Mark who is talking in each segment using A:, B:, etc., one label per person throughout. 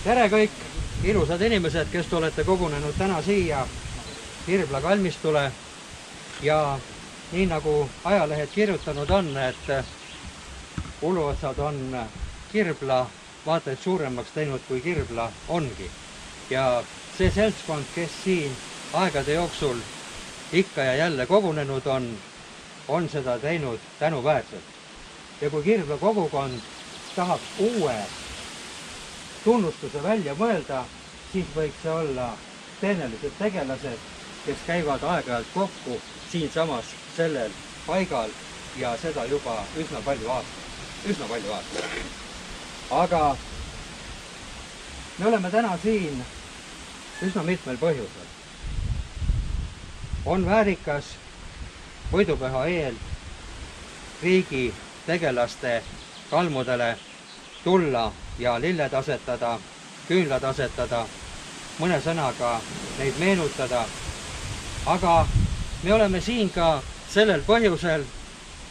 A: Tere kõik ilusad inimesed, kes te olete kogunenud täna siia Kirbla kalmistule ja nii nagu ajalehed kirjutanud on, et uluotsad on Kirbla vaata et suuremaks teinud kui Kirbla ongi. Ja see seltskond, kes siin aegade jooksul ikka ja jälle kogunenud on seda teinud tänuväärselt. Ja kui Kirbla kogukond tahab uue tunnustuse välja mõelda, siis võiks see olla teenelised tegelased, kes käivad aeg-ajalt kokku siinsamas sellel paigal ja seda juba üsna palju aastaid. Aga me oleme täna siin üsna mitmel põhjusel. On väärikas võidupüha eel riigi tegelaste kalmudele tulla ja lilled asetada, küünlad asetada, mõne sõnaga neid meenutada. Aga me oleme siin ka sellel põhjusel,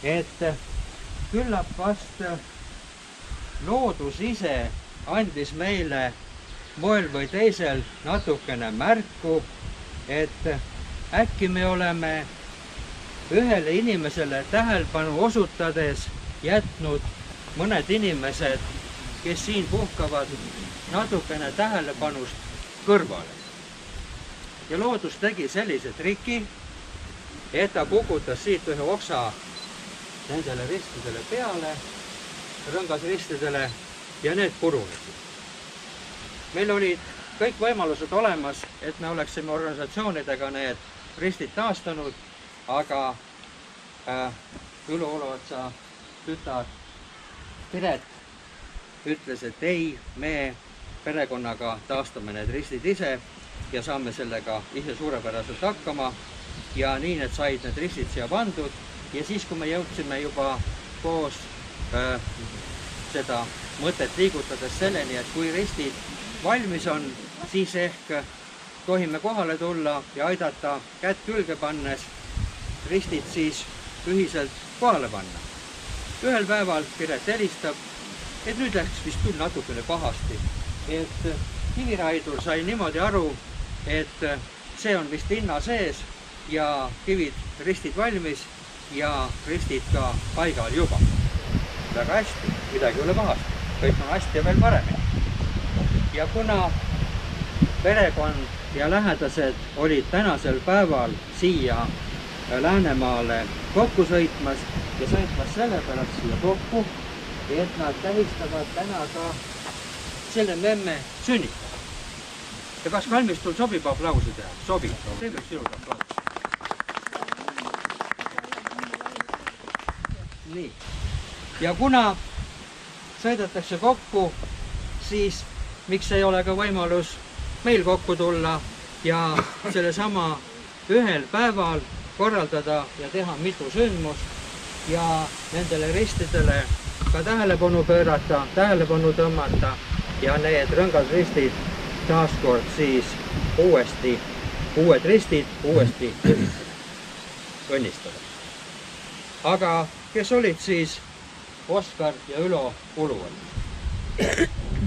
A: et küllap vast loodus ise andis meile moel või teisel natukene märku, et äkki me oleme ühele inimesele tähelepanu osutades jätnud mõned inimesed, kes siin puhkavad natukene tähelepanust kõrvale. Ja loodus tegi sellise triki, et ta kukutas siit ühe oksa nendele ristidele peale, rõngasristidele, ja need purunesid. Meil olid kõik võimalused olemas, et me oleksime organisatsioonidega need ristid taastanud, aga Ülu-Uluotsa tütar Piret ütles, et ei, me perekonnaga taastame need ristid ise ja saame sellega ise suurepäraselt hakkama. Ja nii need said need ristid siia pandud. Ja siis, kui me jõudsime juba koos seda mõtet liigutades selleni, et kui ristid valmis on, siis ehk tohime kohale tulla ja aidata kätt külge pannes ristid siis ühiselt kohale panna. Ühel päeval Piret helistab, et nüüd läks vist küll natukene pahasti, et kiviraidur sai niimoodi aru, et see on vist linna sees ja kivid ristid valmis ja ristid ka paigal juba. Väga hästi, midagi ei ole pahasti, kõik on hästi ja veel paremini. Ja kuna perekond ja lähedased olid tänasel päeval siia Läänemaale kokku sõitmas ja sõitmas sellepärast siia kokku, et nad tähistavad täna ka selle memme sünnitada. Ja kas kalmistul sobib aplausi teha? Sobib. Teeme üks ilus aplaus. Nii. Ja kuna sõidetakse kokku, siis miks ei ole ka võimalus meil kokku tulla ja sellesama ühel päeval korraldada ja teha mitu sündmust ja nendele ristidele ka tähelepanu pöörata, tähelepanu tõmmata ja need rõngad ristid taaskord siis uuesti, uued ristid uuesti õnnistada. Aga kes olid siis Oskar ja Ülo Uluots?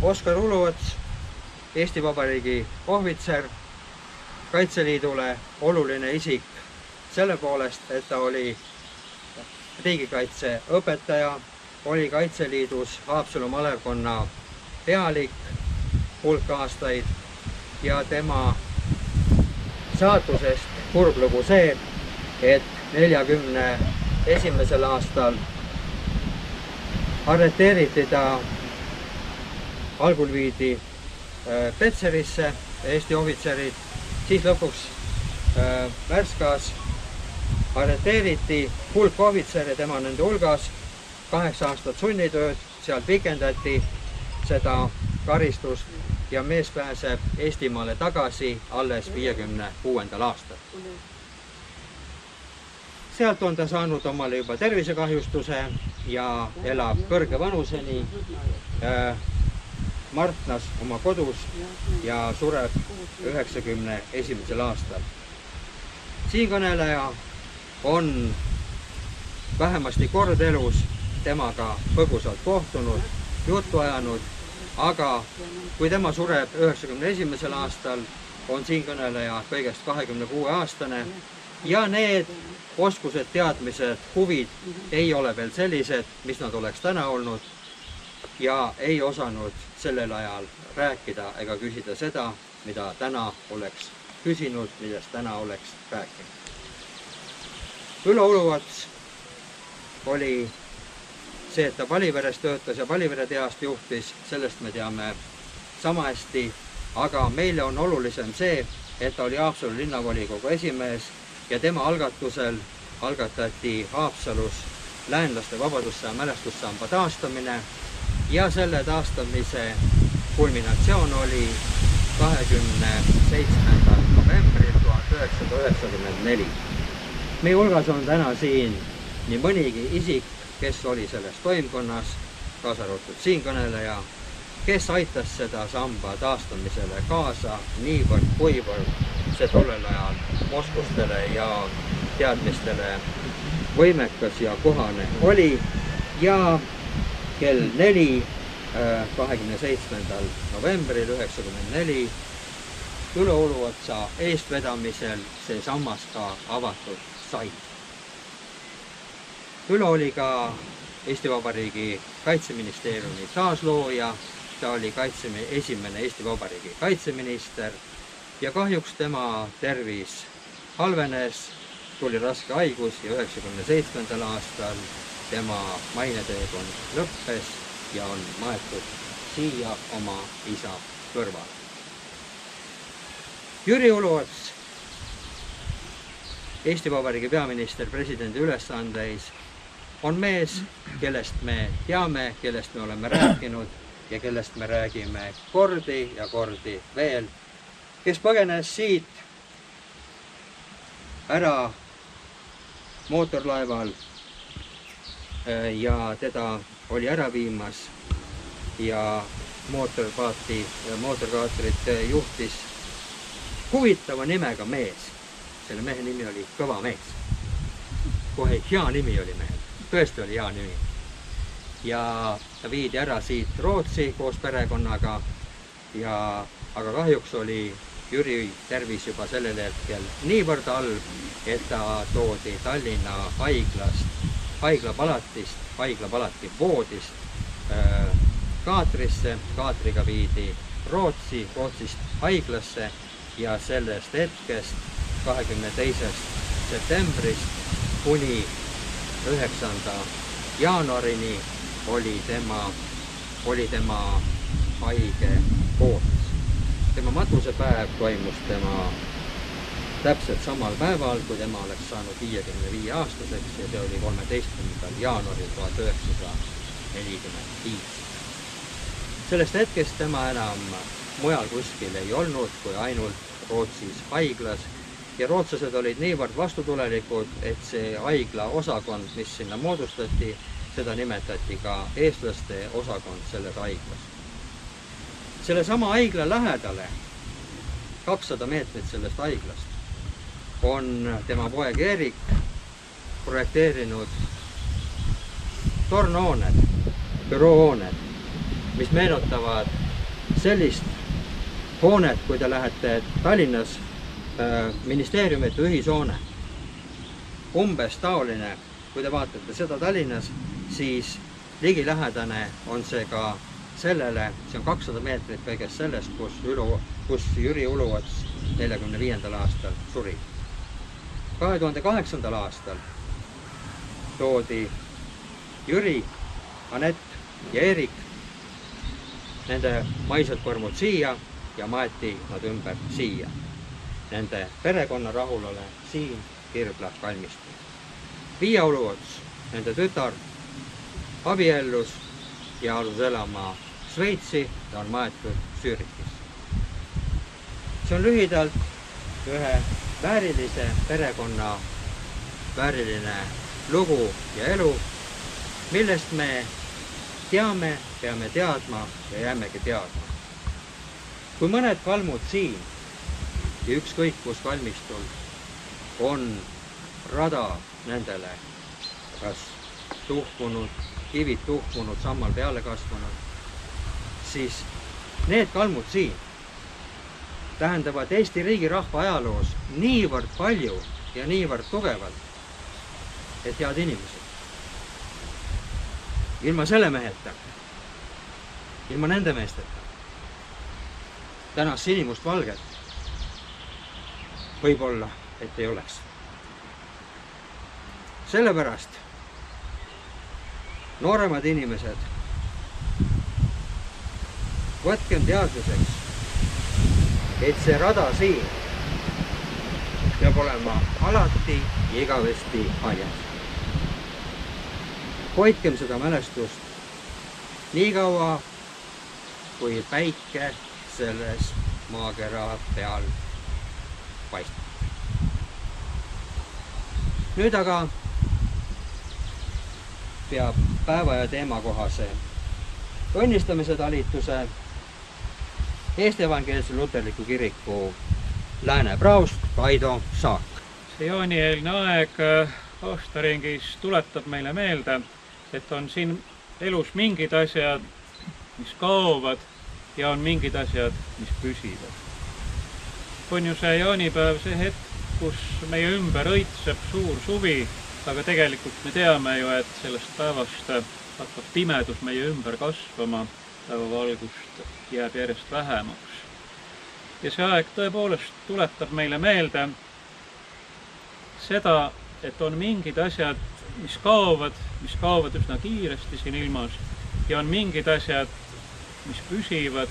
A: Oskar Uluots, Eesti Vabariigi ohvitser, Kaitseliidule oluline isik selle poolest, et ta oli riigikaitse õpetaja, oli Kaitseliidus Haapsalu malevkonna pealik hulk aastaid ja tema saatusest kurb lugu see, et 41. aastal arreteeriti ta, algul viidi Petserisse Eesti ohvitserid, siis lõpuks Värskas arreteeriti hulk ohvitsere, tema nende hulgas, 8 aastat sunnitööd, seal pikendati seda karistust ja mees pääseb Eestimaale tagasi alles 56. aastal. Sealt on ta saanud omale juba tervisekahjustuse ja elab kõrge vanuseni Martnas oma kodus ja sureb 91. aastal. Siinkõneleja on vähemasti kord elus temaga põgusalt kohtunud, juttu ajanud, aga kui tema sureb 91. aastal, on siinkõneleja kõigest 26-aastane ja need oskused, teadmised, huvid ei ole veel sellised, mis nad oleks täna olnud ja ei osanud sellel ajal rääkida ega küsida seda, mida täna oleks küsinud, millest täna oleks rääkinud. Ülo Uluots oli see, et ta Paliveres töötas ja Palivere tehast juhtis, sellest me teame sama hästi, aga meile on olulisem see, et ta oli Haapsalu linnavolikogu esimees ja tema algatusel algatati Haapsalus läänlaste vabadussõja mälestussamba taastamine ja selle taastamise kulminatsioon oli 27. novembril 1994. Meie hulgas on täna siin nii mõnigi isik, kes oli selles toimkonnas, kaasa arvatud siinkõneleja, kes aitas seda samba taastamisele kaasa niivõrd, kuivõrd see tollel ajal oskustele ja teadmistele võimekas ja kohane oli ja kell 4, 27. novembril 1994 Ülo Uluotsa eestvedamisel see sammas ka avatud sai. Ülo oli ka Eesti Vabariigi Kaitseministeeriumi taaslooja, ta oli esimene Eesti Vabariigi kaitseminister ja kahjuks tema tervis halvenes, tuli raske haigus ja 97. aastal tema maineteekond lõppes ja on maetud siia oma isa kõrval. Jüri Uluots, Eesti Vabariigi peaminister presidendi ülesandeis, on mees, kellest me teame, kellest me oleme rääkinud ja kellest me räägime kordi ja kordi veel, kes põgenes siit ära mootorlaeval ja teda oli ära viimas ja mootorkaatrit juhtis huvitava nimega mees. Selle mehe nimi oli Kõva mees. Kohe hea nimi oli mehel. Tõesti oli hea nimi. Ja ta viidi ära siit Rootsi koos perekonnaga, aga kahjuks oli Jüri tervis juba sellel hetkel niivõrd halb, et ta toodi Tallinna haiglast, haiglapalati voodist kaatrisse, kaatriga viidi Rootsist haiglasse ja sellest hetkest 22. septembrist kuni 9. jaanuarini oli tema haige hoones. Tema matusepäev toimus tema täpselt samal päeval, kui tema oleks saanud 55-aastaseks ja see oli 13. jaanuaril 1945. Sellest hetkest tema enam mujal kuskil ei olnud, kui ainult Rootsis haiglas. Ja rootslased olid niivõrd vastutulelikud, et see haigla osakond, mis sinna moodustati, seda nimetati ka eestlaste osakond selles haiglas. Selle sama haigla lähedale, 200 meetrit sellest haiglast, on tema poeg Erik projekteerinud tornhooned, büroohooned, mis meenutavad sellist hoonet, kui te lähete Tallinnas ministeeriumite ühishoone. Umbes taoline, kui te vaatate seda Tallinnas, siis ligilähedane on see ka sellele, see on 200 meetrit kõigest sellest, kus Jüri Uluots 45. aastal suri. 2008. aastal toodi Jüri, Anett ja Erik, nende maised põrmud siia ja maeti nad ümber siia. Nende perekonna rahulole siin Kirbla kalmistul. Piia Uluots, nende tütar, abiellus ja alus elama Šveitsi ja on maetud Zürichis. See on lühidalt ühe väärilise perekonna vääriline lugu ja elu, millest me teame, peame teadma ja jäämegi teadma. Kui mõned kalmud siin ja ükskõik kus kalmistul on rada nendele kas tuhmunud, kivid tuhmunud, sammal peale kasvanud, siis need kalmud siin tähendavad Eesti riigi rahva ajaloos niivõrd palju ja niivõrd tugevalt, et head inimesed, ilma selle meheta, ilma nende meesteta, tänast sinimust valget võib-olla, et ei oleks. Sellepärast nooremad inimesed, võtkem teadmiseks, et see rada siin peab olema alati ja igavesti haljas. Hoidkem seda mälestust nii kaua, kui päike selles maakera peal paistab. Nüüd aga peab päeva ja teemakohase õnnistamise talituse Eesti Evangeelse Luterliku Kiriku lääne praost Kaido Saak.
B: See jaanieelne aeg aastaringis tuletab meile meelde, et on siin elus mingid asjad, mis kaovad ja on mingid asjad, mis püsivad. On ju see jaanipäev see hetk, kus meie ümber õitseb suur suvi, aga tegelikult me teame ju, et sellest päevast hakkab pimedus meie ümber kasvama, päevavalgust jääb järjest vähemaks. Ja see aeg tõepoolest tuletab meile meelde seda, et on mingid asjad, mis kaovad üsna kiiresti siin ilmas ja on mingid asjad, mis püsivad,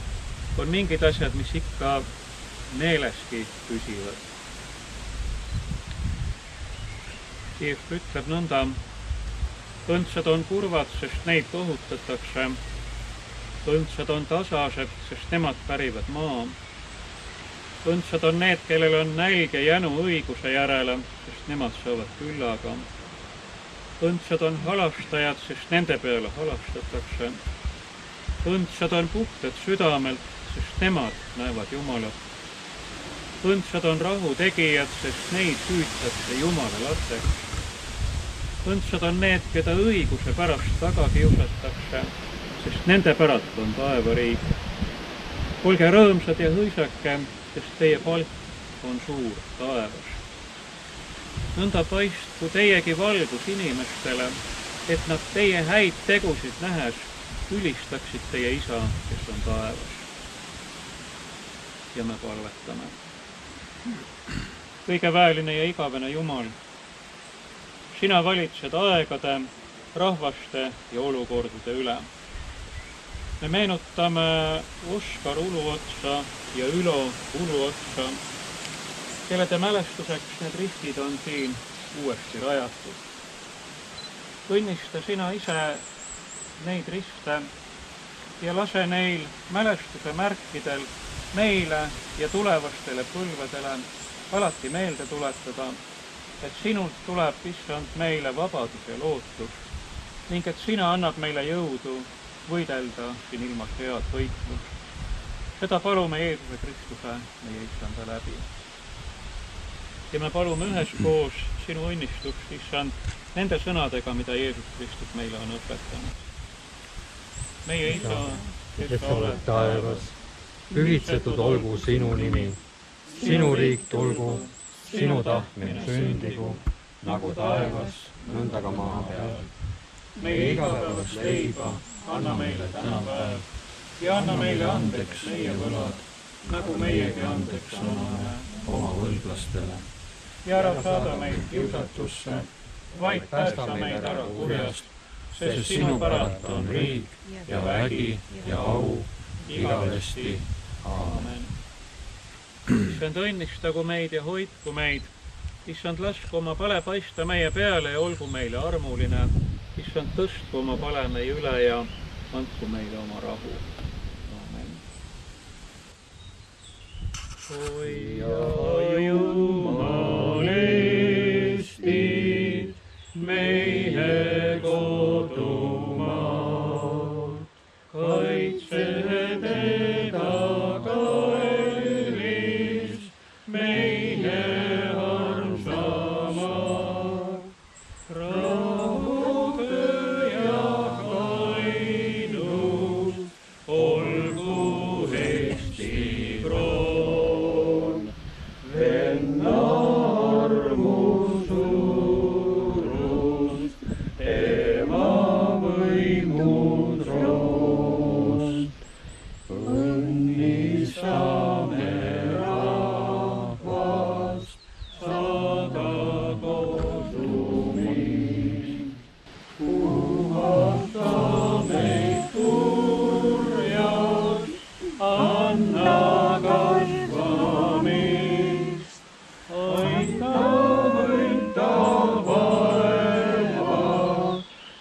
B: on mingid asjad, mis ikka meeleski püsivad. Kiev ütleb nõnda, õndsad on kurvad, sest neid kohutatakse. Õndsad on tasased, sest nemad pärivad maa. Õndsad on need, kellel on nälg ja jänu õiguse järele, sest nemad saavad küllaga. Õndsad on halastajad, sest nende peale halastatakse. Õndsad on puhtad südamelt, sest nemad näevad Jumalat. Õndsad on rahu tegijad, sest neid hüütakse Jumala lasteks. Õndsad on need, keda õiguse pärast taga kiusatakse, sest nende pärast on taevariik. Olge rõõmsad ja hõisake, sest teie palk on suur taevas. Nõnda paistku teiegi valgus inimestele, et nad teie häid tegusid nähes ülistaksid teie isa, kes on taevas. Ja me palvetame. Kõige väeline ja igavene Jumal, sina valitsed aegade, rahvaste ja olukordade üle. Me meenutame Oskar Uluotsa ja Ülo Uluotsa, kellede mälestuseks need ristid on siin uuesti rajatud. Õnnista sina ise neid riste ja lase neil mälestuse märkidel meile ja tulevastele põlvedele alati meelde tuletada, et sinult tuleb, issand, meile vabadus ja lootus ning et sina annad meile jõudu võidelda siin ilmas head võitlust. Seda palume Jeesuse Kristuse, meie issanda läbi. Ja me palume üheskoos sinu õnnistust, issand, nende sõnadega, mida Jeesus Kristus meile on õpetanud. Meie isa, kes oled
C: taevas, pühitsetud olgu sinu nimi, sinu riik tulgu, sinu tahtmine sündigu, nagu taevas, nõnda ka maa peal.
B: Meie igapäevast leiba anna meile täna päev ja anna meile andeks meie võlad, nagu meiegi andeks anname
C: oma võlglastele.
B: Ja ära saada meid kiusatusse, vaid päästa meid ära kurjast, sest sinu päralt on riik ja vägi ja au igavesti. Aamen. Issand, õnnistagu meid ja hoidku meid. Issand, lasku oma pale paista meie peale ja olgu meile armuline. Issand, tõstku oma pale meie üle ja andku meile oma rahu. Aamen. Hoia Jumal Eestit, meie kodumaad, kaitse teda kallis, meie armsamaad, rahu ja kainus, olgu Eesti kroon, venna armu suurust, ema võimu troost. Õnnistame rahvast, saada kosumist. Puhasta meid kurjast, anna kasvamist. Aita võita vaeva,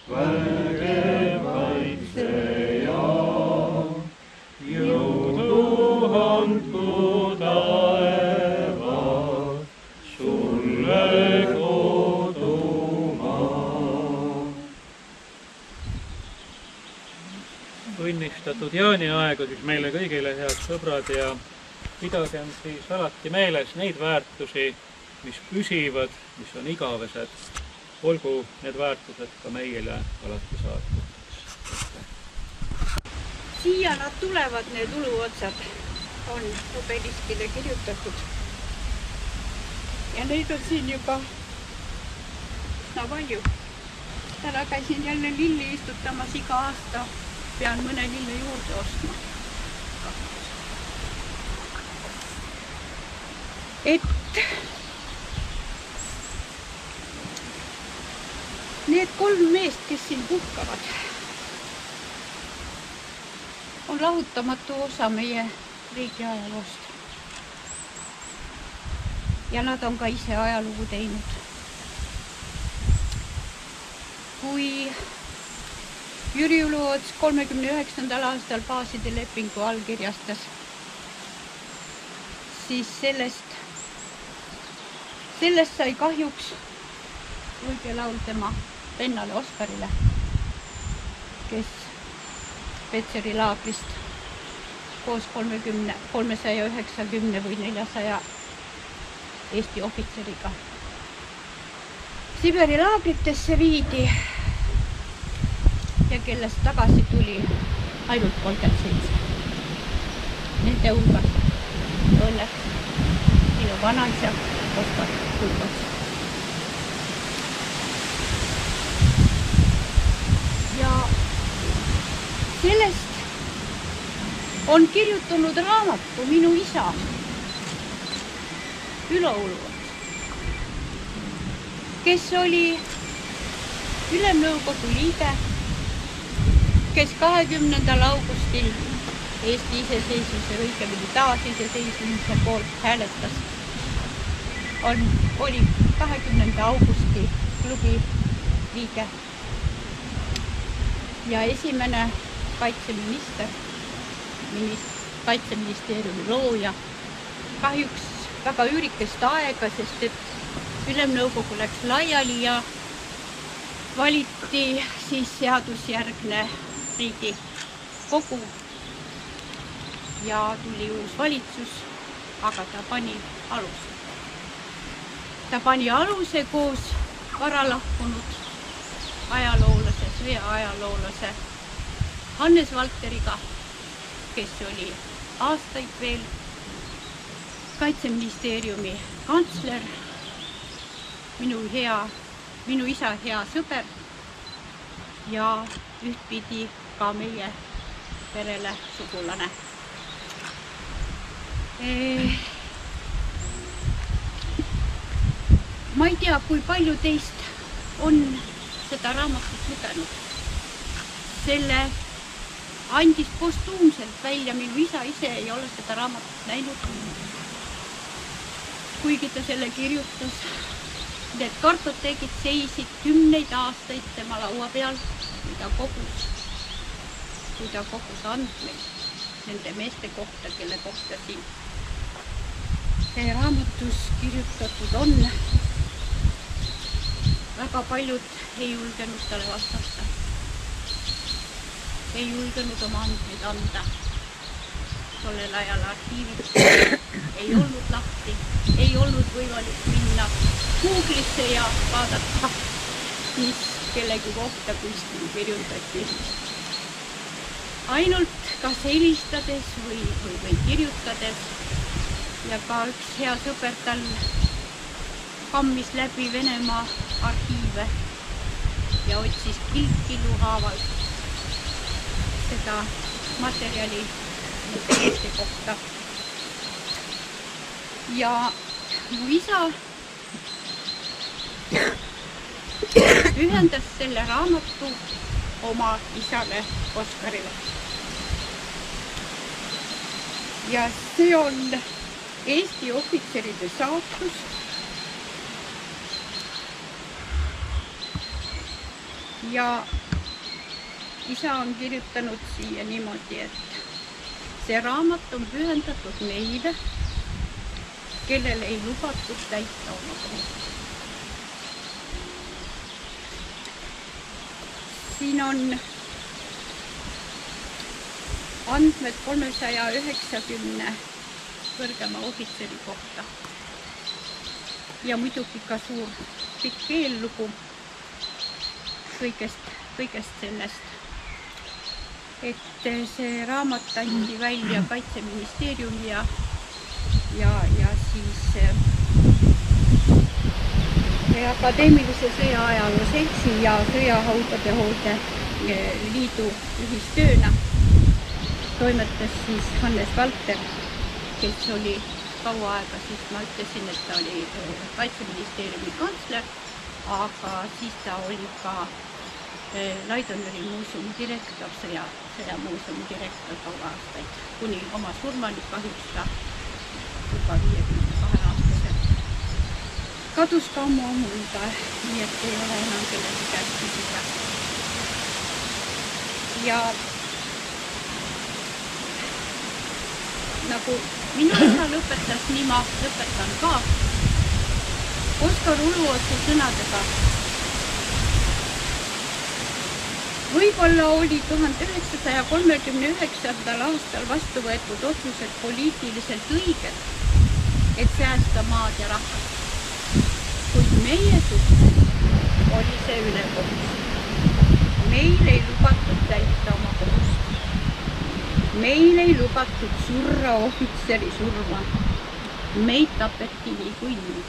B: vägev kaitseja. Jõudu andku taevas, sulle kodumaa. Õnnistatud jaaniaega siis meile kõigile, head sõbrad, ja pidagem siis alati meeles neid väärtusi, mis püsivad, mis on igavesed. Olgu need väärtused ka meile alati saatud.
D: Siia nad tulevad, need uluotsad on obeliskile kirjutatud. Ja neid on siin juba üsna palju. Täna käisin jälle lilli istutamas iga aasta. Pean mõne lille juurde ostma. Et need 3 meest, kes siin puhkavad, on lahutamatu osa meie riigi ajaloost. Ja nad on ka ise ajalugu teinud. Kui Jüri Uluots 39. aastal baaside lepingu allkirjastas, siis sellest sai kahjuks õige laul tema vennale Oskarile, kes Petseri laagrist koos 390 või 400 Eesti ohvitseriga Siberi laagritesse viidi ja kellest tagasi tuli ainult 37. Nende hulgas õnneks minu vanaisa Oskar Uluots. Ja sellest on kirjutanud raamatu minu isa Ülo Uluots, kes oli Ülemnõukogu liige, kes 20. augustil Eesti iseseisvuse või õigemini taasiseseisvumise poolt hääletas, oli 20. augusti klubi liige ja esimene kaitseminister, kaitseministeeriumi looja. Kahjuks väga üürikest aega, sest et Ülemnõukogu läks laiali ja valiti siis seadusjärgne Riigikogu ja tuli uus valitsus, aga ta pani aluse. Ta pani aluse koos varalahkunud ajaloolase, sõjaajaloolase Hannes Valteriga, kes oli aastaid veel Kaitseministeeriumi kantsler, minu isa hea sõber ja ühtpidi ka meie perele sugulane. Ma ei tea, kui palju teist on seda raamatut lugenud. Selle andis postuumselt välja, minu isa ise ei ole seda raamatut näinud. Kuigi ta selle kirjutas, need kartoteegid seisid 10 aastaid tema laua peal, kui ta kogus andmeid nende meeste kohta, kelle kohta siin raamatus kirjutatud on. Väga paljud ei julgenud talle vastata. Ei julgenud oma andmeid anda. Tollel ajal arhiivid ei olnud lahti, ei olnud võimalik minna Google'isse ja vaadata, mis kellegi kohta kuskil kirjutati. Ainult kas helistades või kirjutades ja ka üks hea sõber tal kammis läbi Venemaa arhiive ja otsis killu haaval seda materjali Eesti kohta. Ja mu isa pühendas selle raamatu oma isale Oskarile. Ja see on Eesti ohvitseride saatus. Ja isa on kirjutanud siia niimoodi, et see raamat on pühendatud neile, kellel ei lubatud täita oma kohustust. Siin on andmed 390 kõrgema ohvitseri kohta ja muidugi ka suur pikk eellugu kõigest sellest. Et see raamat andi välja Kaitseministeeriumi ja siis Akadeemilise Sõjaajaloo Seltsi ja Sõjahaudade Hoolde Liidu ühistööna toimetas siis Hannes Valter, kes oli kaua aega, siis ma ütlesin, et ta oli Kaitseministeeriumi kantsler, aga siis ta oli ka Laidoneri muuseumi direktor, sõjamuuseumi direktor kaua aastaid, kuni oma surmani kahjuks ta juba 52-aastaselt kadus ka ammu juba, nii et ei ole enam kellegi käest küsida. Ja nagu minu isa lõpetas, nii ma lõpetan ka Oskar Uluotsa sõnadega. Võib-olla oli 1939. aastal vastu võetud otsused poliitiliselt õiged, et säästa maad ja rahvast. Kuid meie suhtes oli see ülekohus. Meil ei lubatud täita oma kohustust. Meil ei lubatud surra ohvitseri surma. Meid tapeti nii kui nii.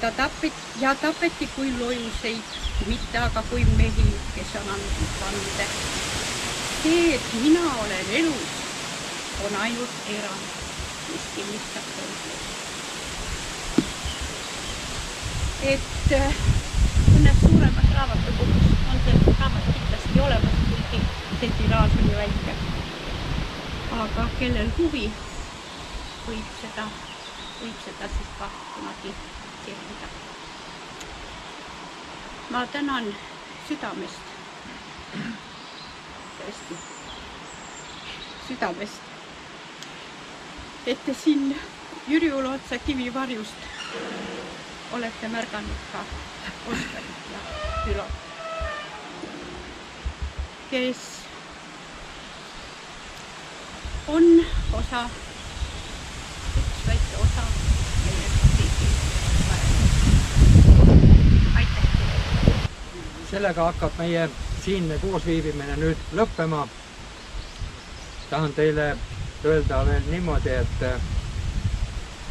D: Tapeti kui lojuseid, mitte aga kui mehi, kes on andnud vande. See, et mina olen elus, on ainult erand, mis kinnistab kord. Et õnnes suure suuremas raamatukogus on see raamat kindlasti olemas, kuigi see tiraaž on ju väike. Aga kellel huvi, võib seda siis ka kunagi tellida. Ma tänan südamest, tõesti südamest, et te siin Jüri Uluotsa Kivivarjust olete märganud ka Oskarit ja Ülot, kes on osa, üks väike osa meie riigi vajadusest. Aitäh teile!
A: Sellega hakkab meie siinne koosviibimine nüüd lõppema. Tahan teile öelda veel niimoodi, et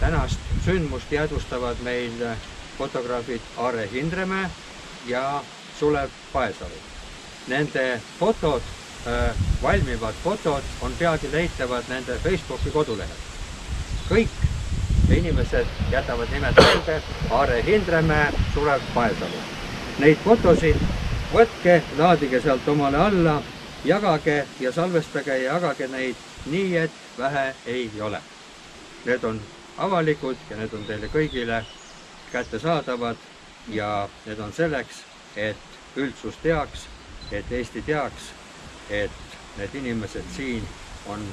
A: tänast sündmust jäädvustavad meil fotograafid Aare Hindremäe ja Sulev Paesalu. Nende fotod, valmivad fotod on peagi leitavad nende Facebooki kodulehel. Kõik inimesed jätavad nimed meelde: Aare Hindremäe, Sulev Paesalu. Neid fotosid võtke, laadige sealt omale alla, jagage ja salvestage ja jagage neid nii, et vähe ei ole. Need on avalikud ja need on teile kõigile kättesaadavad ja need on selleks, et üldsus teaks, et Eesti teaks, et need inimesed siin on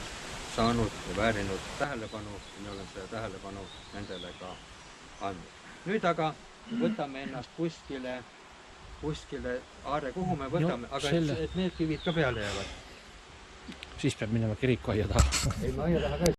A: saanud ja väärinud tähelepanu ja me oleme seda tähelepanu nendele ka andnud. Nüüd aga võtame ennast kuskile, Aare, kuhu me võtame, aga et need kivid ka peale jäävad.
C: Siis peab minema kirikuaia taha.
A: Ei, ma aia taha ka.